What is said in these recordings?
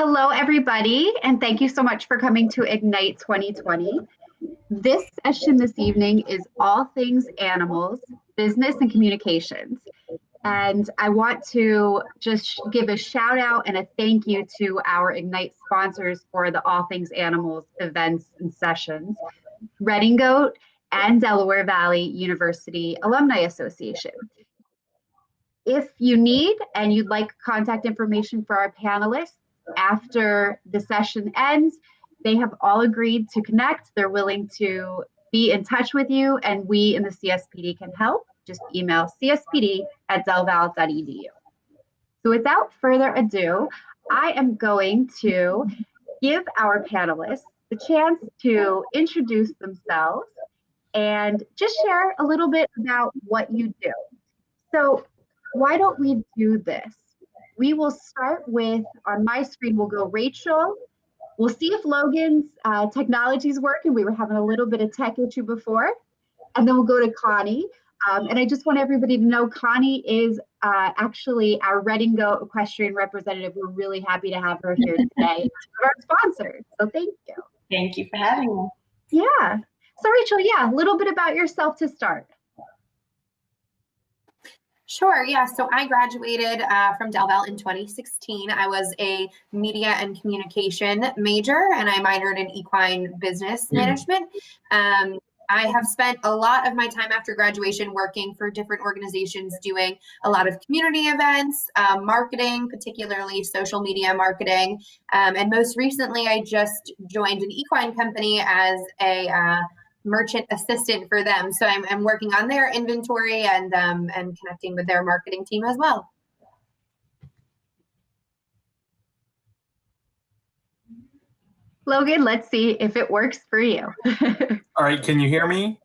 Hello, everybody, and thank you so much for coming to Ignite 2020. This session this evening is all things animals, business, and communications. And I want to just give a shout out and a thank you to our Ignite sponsors for the All Things Animals events and sessions, Reading Goat and Delaware Valley University Alumni Association. If you need and you'd like contact information for our panelists after the session ends, they have all agreed to connect. They're willing to be in touch with you, and we in the CSPD can help. Just email cspd@delval.edu. So without further ado, I am going to give our panelists the chance to introduce themselves and just share a little bit about what you do. So why don't we do this? We will start with, on my screen, we'll go Rachel. We'll see if Logan's technology is working. We were having a little bit of tech issue before. And then we'll go to Connie. And I just want everybody to know Connie is actually our Reading Goat equestrian representative. We're really happy to have her here today. Our sponsors. So thank you. Thank you for having me. Yeah. So Rachel, yeah, a little bit about yourself to start. Sure, yeah. So I graduated from Del Val in 2016. I was a media and communication major, and I minored in equine business management. I have spent a lot of my time after graduation working for different organizations, doing a lot of community events, marketing, particularly social media marketing. And most recently, I just joined an equine company as a merchant assistant for them. So I'm working on their inventory and connecting with their marketing team as well. Logan, let's see if it works for you. All right, can you hear me?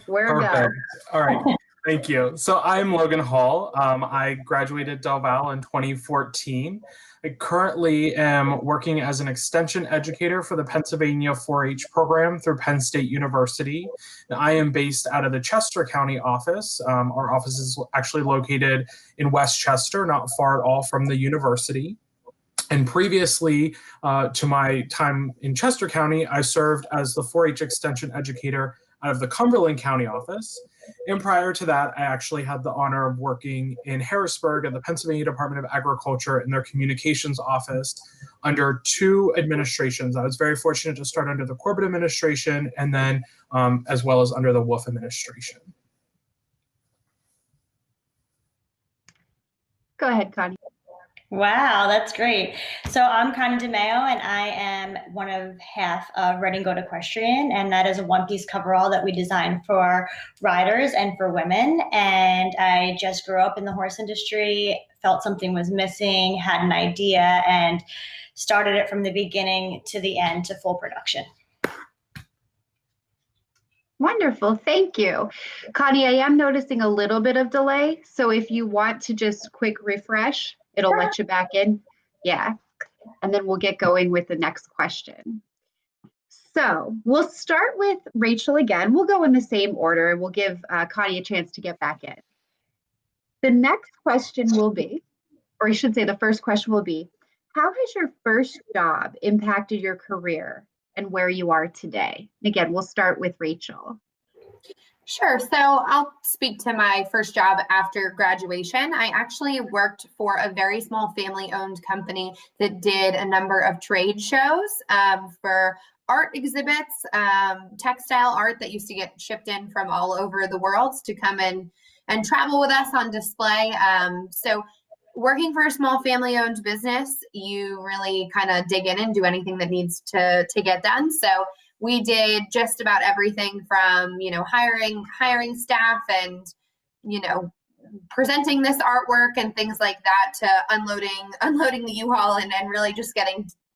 We're good. All right, thank you. So I'm Logan Hall. I graduated Del Val in 2014. I currently am working as an extension educator for the Pennsylvania 4-H program through Penn State University. And I am based out of the Chester County office. Our office is actually located in West Chester, not far at all from the university. And previously to my time in Chester County, I served as the 4-H extension educator out of the Cumberland County office. And prior to that, I actually had the honor of working in Harrisburg at the Pennsylvania Department of Agriculture in their communications office under two administrations. I was very fortunate to start under the Corbett administration and then as well as under the Wolf administration. Go ahead, Connie. Wow, that's great. So I'm Connie DeMeo, and I am one of half of Reading Goat Equestrian, and that is a one-piece coverall that we design for riders and for women. And I just grew up in the horse industry, felt something was missing, had an idea, and started it from the beginning to the end to full production. Wonderful, thank you. Connie, I am noticing a little bit of delay, so if you want to just quick refresh, it'll let you back in. Yeah, and then we'll get going with the next question. So we'll start with Rachel again. We'll go in the same order and we'll give Connie a chance to get back in. The next question will be, or I should say the first question will be, how has your first job impacted your career and where you are today? And again, we'll start with Rachel. Sure. So I'll speak to my first job after graduation. I actually worked for a very small family-owned company that did a number of trade shows for art exhibits, textile art that used to get shipped in from all over the world to come in and travel with us on display. So working for a small family-owned business, you really kind of dig in and do anything that needs to get done. So we did just about everything from, hiring staff and, presenting this artwork and things like that to unloading the U-Haul and really just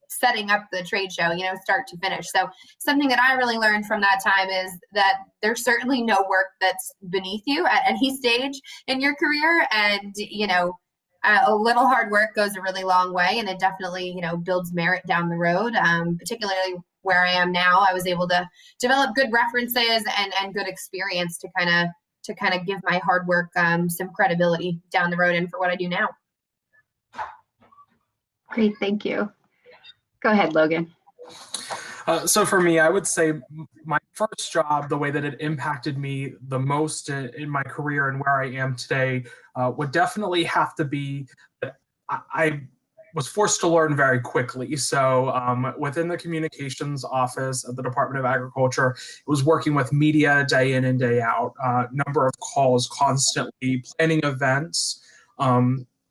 setting up the trade show, start to finish. So something that I really learned from that time is that there's certainly no work that's beneath you at any stage in your career. And, a little hard work goes a really long way, and it definitely, builds merit down the road, particularly where I am now. I was able to develop good references and good experience to kind of give my hard work some credibility down the road and for what I do now. Great, thank you. Go ahead, Logan. So for me, I would say my first job, the way that it impacted me the most in my career and where I am today, would definitely have to be that I was forced to learn very quickly. So within the communications office of the Department of Agriculture, it was working with media day in and day out, number of calls constantly, planning events.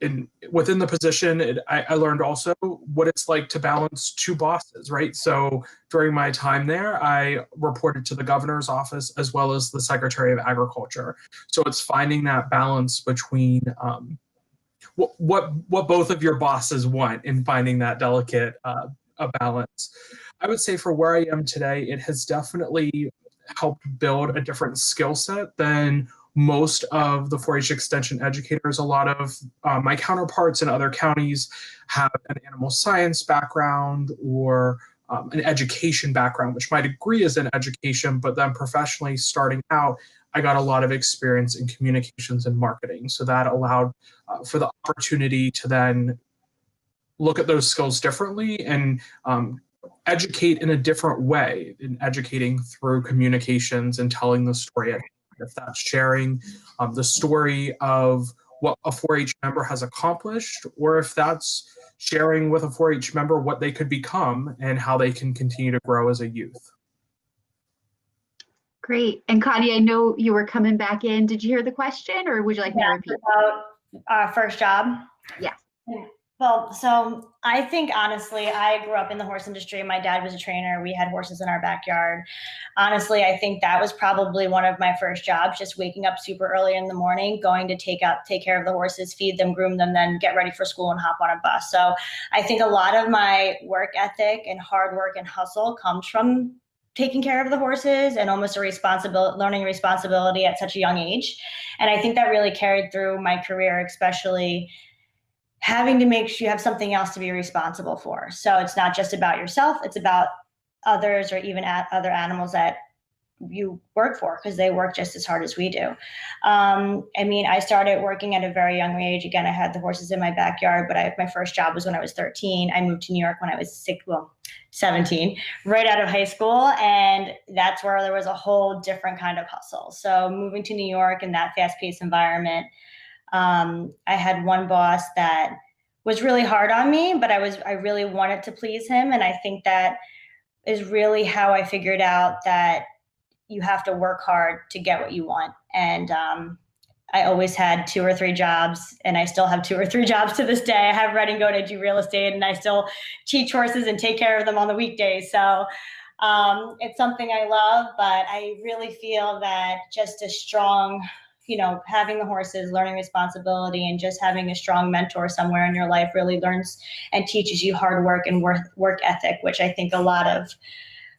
And within the position, I learned also what it's like to balance two bosses, right? So during my time there, I reported to the governor's office as well as the Secretary of Agriculture. So it's finding that balance between what both of your bosses want and finding that delicate a balance. I would say for where I am today, it has definitely helped build a different skill set than most of the 4-H extension educators. A lot of my counterparts in other counties have an animal science background or an education background, which my degree is in education, but then professionally starting out, I got a lot of experience in communications and marketing. So that allowed for the opportunity to then look at those skills differently and educate in a different way, in educating through communications and telling the story. If that's sharing the story of what a 4-H member has accomplished, or if that's sharing with a 4-H member what they could become and how they can continue to grow as a youth. Great. And Connie, I know you were coming back in. Did you hear the question, or would you like me to repeat? About our first job? Yes. Well, so I think honestly, I grew up in the horse industry. My dad was a trainer. We had horses in our backyard. Honestly, I think that was probably one of my first jobs, just waking up super early in the morning, going to take care of the horses, feed them, groom them, then get ready for school and hop on a bus. So I think a lot of my work ethic and hard work and hustle comes from taking care of the horses and almost learning responsibility at such a young age. And I think that really carried through my career, especially having to make sure you have something else to be responsible for. So it's not just about yourself, it's about others or even other animals that you work for, because they work just as hard as we do. I started working at a very young age. Again, I had the horses in my backyard, but my first job was when I was 13. I moved to New York when I was 17, right out of high school. And that's where there was a whole different kind of hustle. So moving to New York in that fast-paced environment, I had one boss that was really hard on me, but I really wanted to please him. And I think that is really how I figured out that you have to work hard to get what you want. And I always had 2 or 3 jobs, and I still have 2 or 3 jobs to this day. I have Red and Go to do real estate, and I still teach horses and take care of them on the weekdays. So it's something I love, but I really feel that just a strong, having the horses, learning responsibility, and just having a strong mentor somewhere in your life really learns and teaches you hard work and work ethic, which I think a lot of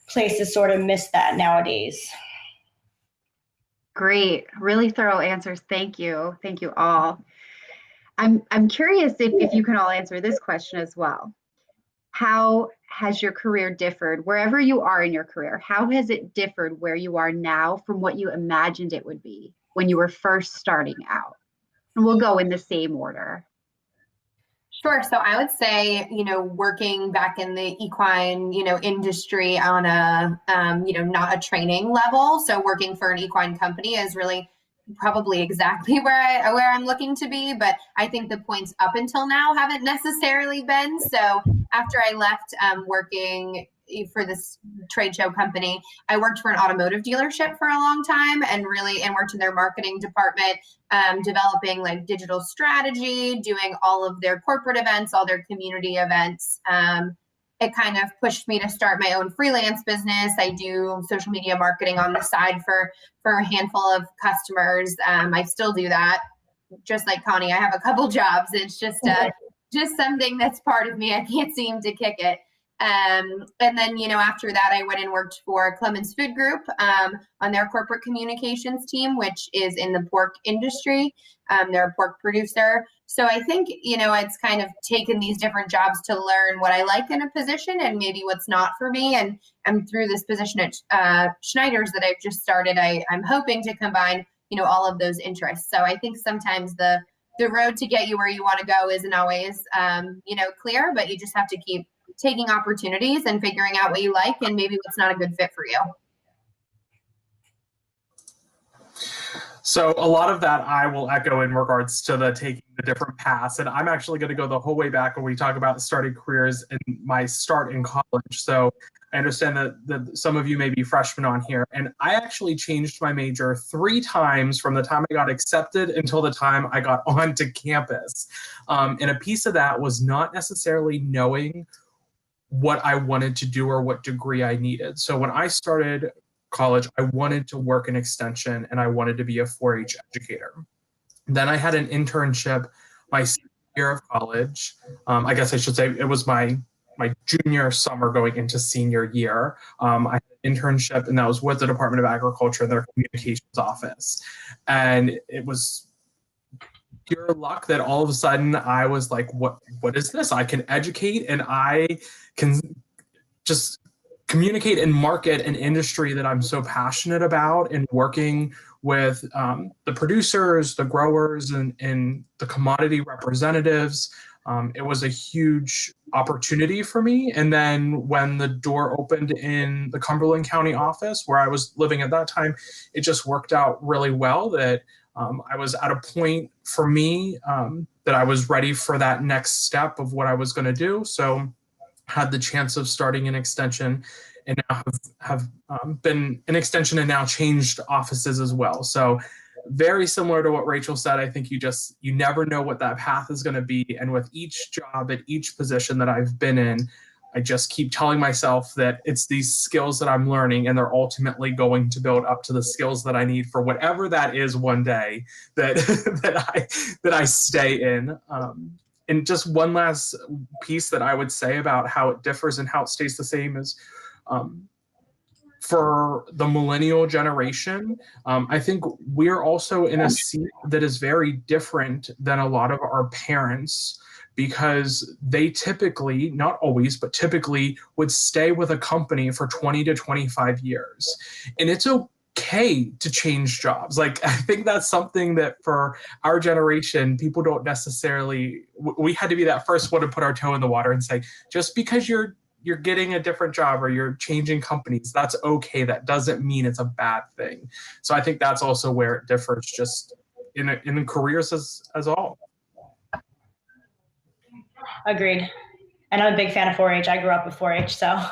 places sort of miss that nowadays. Great. Really thorough answers. Thank you. Thank you all. I'm curious if you can all answer this question as well. How has your career differed wherever you are in your career? How has it differed where you are now from what you imagined it would be when you were first starting out? And we'll go in the same order. Sure. So I would say, working back in the equine, industry on a, not a training level. So working for an equine company is really probably exactly where I'm looking to be. But I think the points up until now haven't necessarily been. So after I left working for this trade show company, I worked for an automotive dealership for a long time and worked in their marketing department, developing like digital strategy, doing all of their corporate events, all their community events. It kind of pushed me to start my own freelance business. I do social media marketing on the side for a handful of customers. I still do that. Just like Connie, I have a couple jobs. It's just something that's part of me. I can't seem to kick it. And then, after that, I went and worked for Clemens Food Group on their corporate communications team, which is in the pork industry. They're a pork producer. So I think, it's kind of taken these different jobs to learn what I like in a position and maybe what's not for me. And through this position at Schneider's that I've just started, I'm hoping to combine, all of those interests. So I think sometimes the road to get you where you want to go isn't always, clear, but you just have to keep taking opportunities and figuring out what you like and maybe what's not a good fit for you. So a lot of that I will echo in regards to the taking the different paths. And I'm actually going to go the whole way back when we talk about starting careers and my start in college. So I understand that some of you may be freshmen on here. And I actually changed my major 3 times from the time I got accepted until the time I got onto campus. And a piece of that was not necessarily knowing what I wanted to do or what degree I needed. So when I started college, I wanted to work in extension and I wanted to be a 4-H educator. Then I had an internship my senior year of college. I guess I should say it was my junior summer going into senior year. I had an internship, and that was with the Department of Agriculture in their communications office. And it was pure luck that all of a sudden I was like, what is this? I can educate and I can just communicate and market an industry that I'm so passionate about, and working with the producers, the growers, and the commodity representatives. It was a huge opportunity for me. And then when the door opened in the Cumberland County office where I was living at that time, it just worked out really well that I was at a point for me that I was ready for that next step of what I was going to do. So had the chance of starting an extension, and now have been an extension and now changed offices as well. So very similar to what Rachel said. I think you never know what that path is going to be. And with each job at each position that I've been in, I just keep telling myself that it's these skills that I'm learning, and they're ultimately going to build up to the skills that I need for whatever that is one day that that I stay in. And just one last piece that I would say about how it differs and how it stays the same is for the millennial generation, I think we're also in a seat that is very different than a lot of our parents, because they typically, not always, but typically would stay with a company for 20 to 25 years. And it's okay to change jobs. Like, I think that's something that for our generation, people don't necessarily, we had to be that first one to put our toe in the water and say, just because you're getting a different job or you're changing companies, that's okay. That doesn't mean it's a bad thing. So I think that's also where it differs, just in careers as all. Agreed. And I'm a big fan of 4-H. I grew up with 4-H, so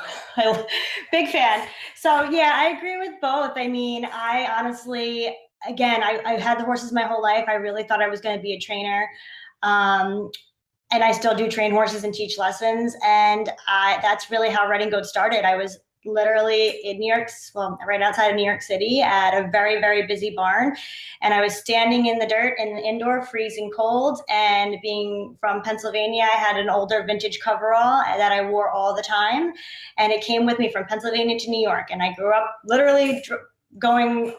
big fan. So yeah, I agree with both. I mean, I honestly, again, I've had the horses my whole life. I really thought I was going to be a trainer. And I still do train horses and teach lessons. And that's really how Red and Goat started. I was literally in New York, well, right outside of New York City at a very, very busy barn. And I was standing in the dirt in the indoor, freezing cold. And being from Pennsylvania, I had an older vintage coverall that I wore all the time. And it came with me from Pennsylvania to New York. And I grew up literally going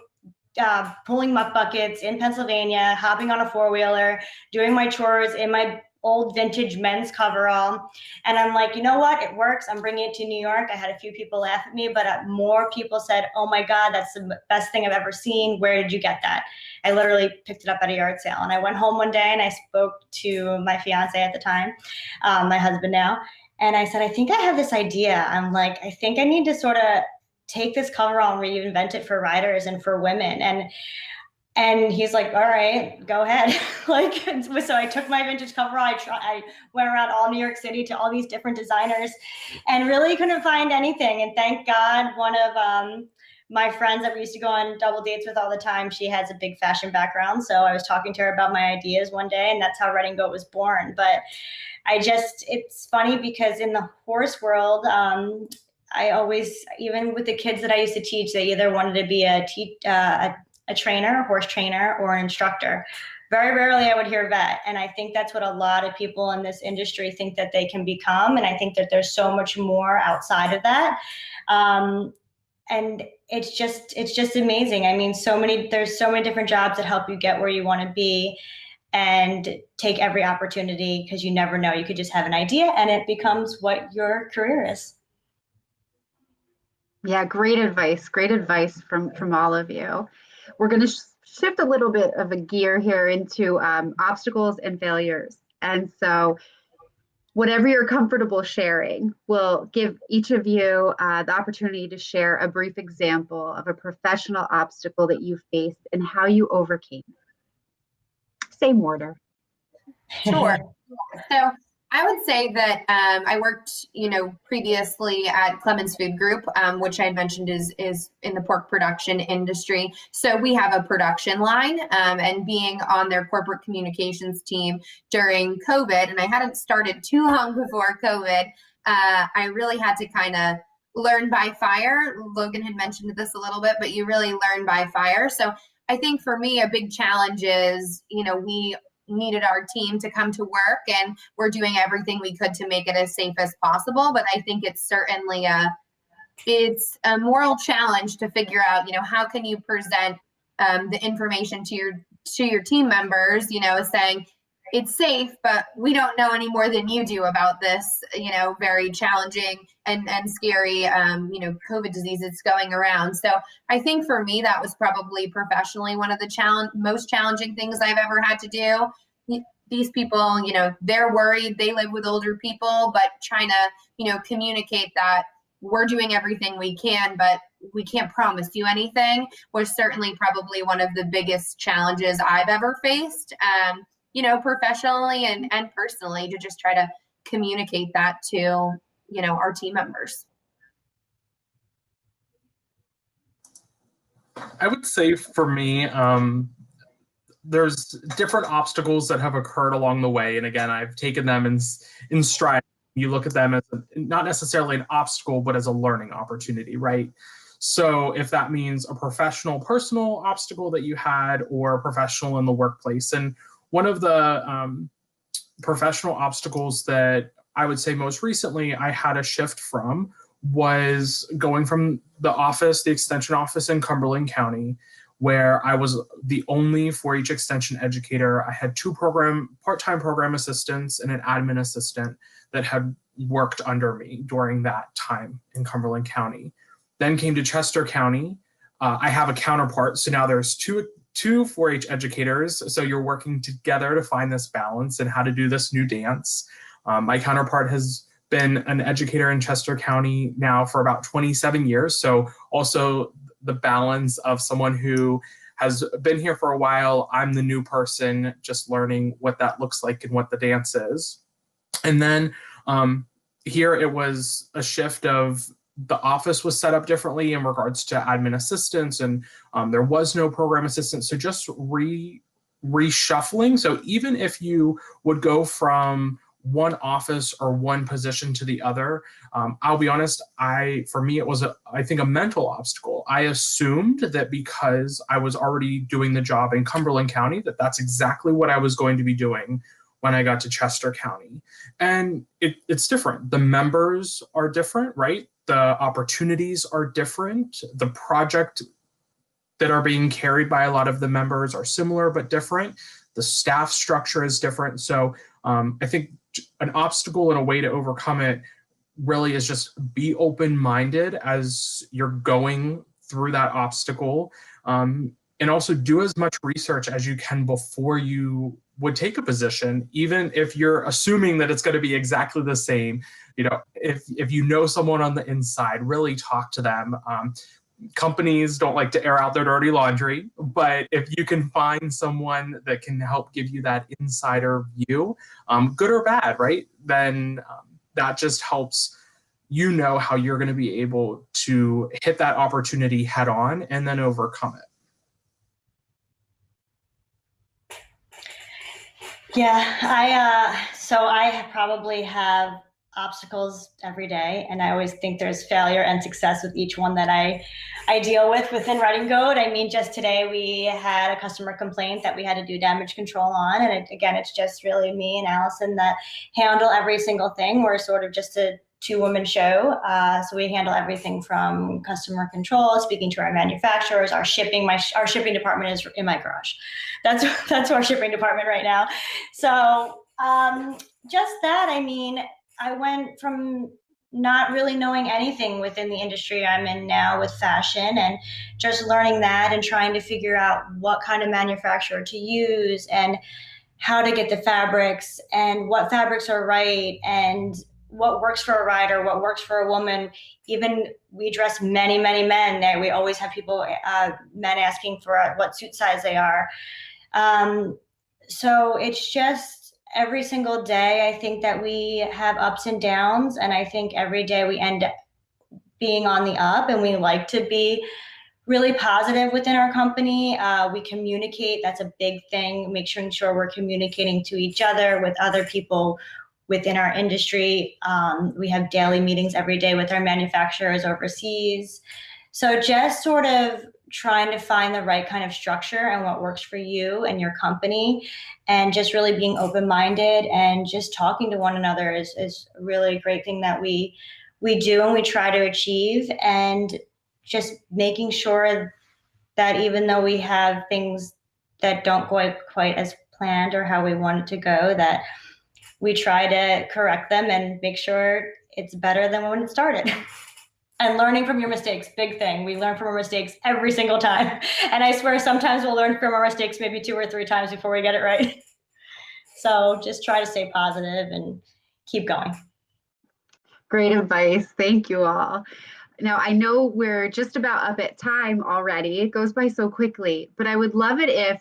pulling muck buckets in Pennsylvania, hopping on a 4-wheeler, doing my chores in my old vintage men's coverall. And I'm like, you know what? It works. I'm bringing it to New York. I had a few people laugh at me, but more people said, oh my God, that's the best thing I've ever seen. Where did you get that? I literally picked it up at a yard sale. And I went home one day and I spoke to my fiance at the time, my husband now. And I said, I think I have this idea. I'm like, I think I need to sort of take this coverall and reinvent it for riders and for women. And he's like, all right, go ahead. So I took my vintage coverall. I went around all New York City to all these different designers and really couldn't find anything. And thank God, one of my friends that we used to go on double dates with all the time, she has a big fashion background. So I was talking to her about my ideas one day, and that's how Red and Goat was born. But it's funny because in the horse world, I always, even with the kids that I used to teach, they either wanted to be a trainer, a horse trainer, or an instructor. Very rarely I would hear vet. And I think that's what a lot of people in this industry think that they can become. And I think that there's so much more outside of that. And it's just amazing. I mean, there's so many different jobs that help you get where you want to be, and take every opportunity, because you never know. You could just have an idea and it becomes what your career is. Yeah, great advice from all of you. We're going to shift a little bit of a gear here into obstacles and failures. And so whatever you're comfortable sharing, we'll give each of you the opportunity to share a brief example of a professional obstacle that you faced and how you overcame it. Same order. Sure. So I would say that I worked, previously at Clemens Food Group, which I had mentioned is in the pork production industry. So we have a production line, and being on their corporate communications team during COVID, and I hadn't started too long before COVID, I really had to kind of learn by fire. Logan had mentioned this a little bit, but you really learn by fire. So I think for me, a big challenge is, we needed our team to come to work, and we're doing everything we could to make it as safe as possible. But I think it's certainly it's a moral challenge to figure out, how can you present the information to your team members, saying it's safe, but we don't know any more than you do about this, very challenging and scary, COVID disease that's going around. So I think for me, that was probably professionally one of the most challenging things I've ever had to do. These people, they're worried, they live with older people, but trying to, communicate that we're doing everything we can, but we can't promise you anything was certainly probably one of the biggest challenges I've ever faced. Professionally and personally, to just try to communicate that to, our team members. I would say for me, there's different obstacles that have occurred along the way. And again, I've taken them in stride. You look at them as not necessarily an obstacle, but as a learning opportunity, right? So if that means a professional, personal obstacle that you had, or a professional in the workplace. And one of the professional obstacles that I would say most recently I had a shift from was going from the extension office in Cumberland County, where I was the only 4-H extension educator. I had 2 part-time program assistants and an admin assistant that had worked under me during that time in Cumberland County. Then came to Chester County. I have a counterpart, so now there's two 4-H educators, so you're working together to find this balance and how to do this new dance. My counterpart has been an educator in Chester County now for about 27 years, so also the balance of someone who has been here for a while, I'm the new person just learning what that looks like and what the dance is. And then here it was a shift of the office was set up differently in regards to admin assistants, and there was no program assistant. So just reshuffling. So even if you would go from one office or one position to the other, I'll be honest, for me, it was, I think, a mental obstacle. I assumed that because I was already doing the job in Cumberland County, that's exactly what I was going to be doing when I got to Chester County. And it's different. The members are different, right? The opportunities are different. The project that are being carried by a lot of the members are similar but different. The staff structure is different. So I think an obstacle and a way to overcome it really is just be open-minded as you're going through that obstacle, and also do as much research as you can before you would take a position, even if you're assuming that it's going to be exactly the same. If you know someone on the inside, really talk to them. Companies don't like to air out their dirty laundry, but if you can find someone that can help give you that insider view, good or bad, right? Then that just helps you know how you're going to be able to hit that opportunity head on and then overcome it. Yeah, I probably have obstacles every day, and I always think there's failure and success with each one that I deal with within Red Goat. I mean, just today we had a customer complaint that we had to do damage control on, and it's just really me and Allison that handle every single thing. We're sort of just a 2-woman show, so we handle everything from customer control, speaking to our manufacturers, our shipping. Our shipping department is in my garage. That's our shipping department right now. So just that. I mean, I went from not really knowing anything within the industry I'm in now with fashion, and just learning that and trying to figure out what kind of manufacturer to use. And how to get the fabrics and what fabrics are right and what works for a rider, what works for a woman. Even we dress many, many men. That we always have people, men asking for what suit size they are. So it's just every single day, I think that we have ups and downs. And I think every day we end up being on the up, and we like to be really positive within our company. We communicate. That's a big thing, making sure we're communicating to each other, with other people within our industry. We have daily meetings every day with our manufacturers overseas. So just sort of trying to find the right kind of structure and what works for you and your company, and just really being open-minded and just talking to one another is really a great thing that we do and we try to achieve. And just making sure that even though we have things that don't go quite as planned or how we want it to go, that we try to correct them and make sure it's better than when it started. And learning from your mistakes, big thing. We learn from our mistakes every single time. And I swear sometimes we'll learn from our mistakes maybe 2 or 3 times before we get it right. So just try to stay positive and keep going. Great advice. Thank you all. Now, I know we're just about up at time already. It goes by so quickly, but I would love it if,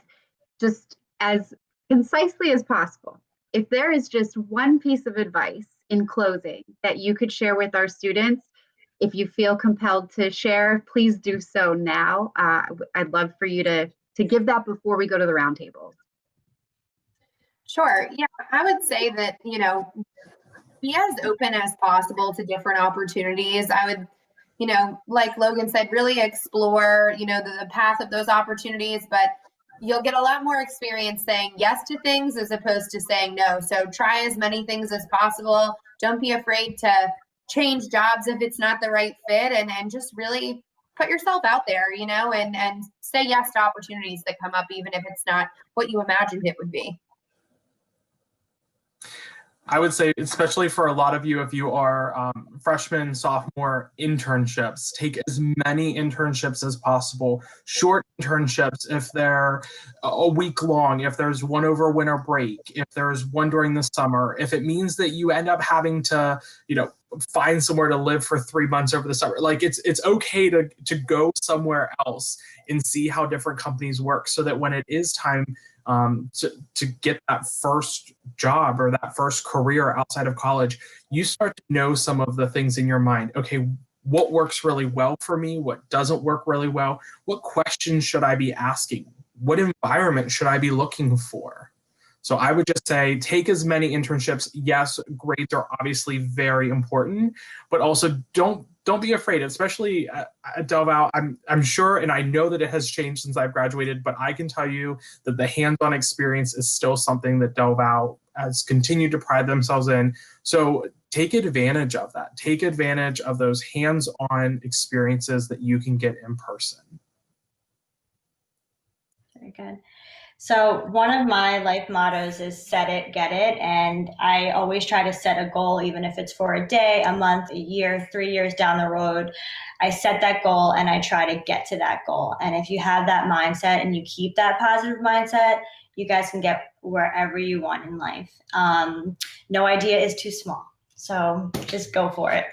just as concisely as possible, if there is just one piece of advice in closing that you could share with our students. If you feel compelled to share, please do so now. I'd love for you to give that before we go to the roundtables. Sure. Yeah, I would say that, be as open as possible to different opportunities. I would, like Logan said, really explore, the path of those opportunities, but you'll get a lot more experience saying yes to things as opposed to saying no. So try as many things as possible. Don't be afraid to change jobs if it's not the right fit, and just really put yourself out there, and say yes to opportunities that come up, even if it's not what you imagined it would be. I would say, especially for a lot of you, if you are freshman, sophomore, internships, take as many internships as possible. Short internships, if they're a week long, if there's one over winter break, if there's one during the summer, if it means that you end up having to, find somewhere to live for 3 months over the summer. Like it's okay to go somewhere else and see how different companies work, so that when it is time to get that first job or that first career outside of college, you start to know some of the things in your mind. Okay, what works really well for me? What doesn't work really well? What questions should I be asking? What environment should I be looking for? So I would just say, take as many internships. Yes, grades are obviously very important, but also don't be afraid, especially at Del Val. I'm sure, and I know that it has changed since I've graduated, but I can tell you that the hands-on experience is still something that Del Val has continued to pride themselves in. So take advantage of that. Take advantage of those hands-on experiences that you can get in person. Very good. So one of my life mottos is set it, get it. And I always try to set a goal, even if it's for a day, a month, a year, 3 years down the road. I set that goal and I try to get to that goal. And if you have that mindset and you keep that positive mindset, you guys can get wherever you want in life. No idea is too small. So just go for it.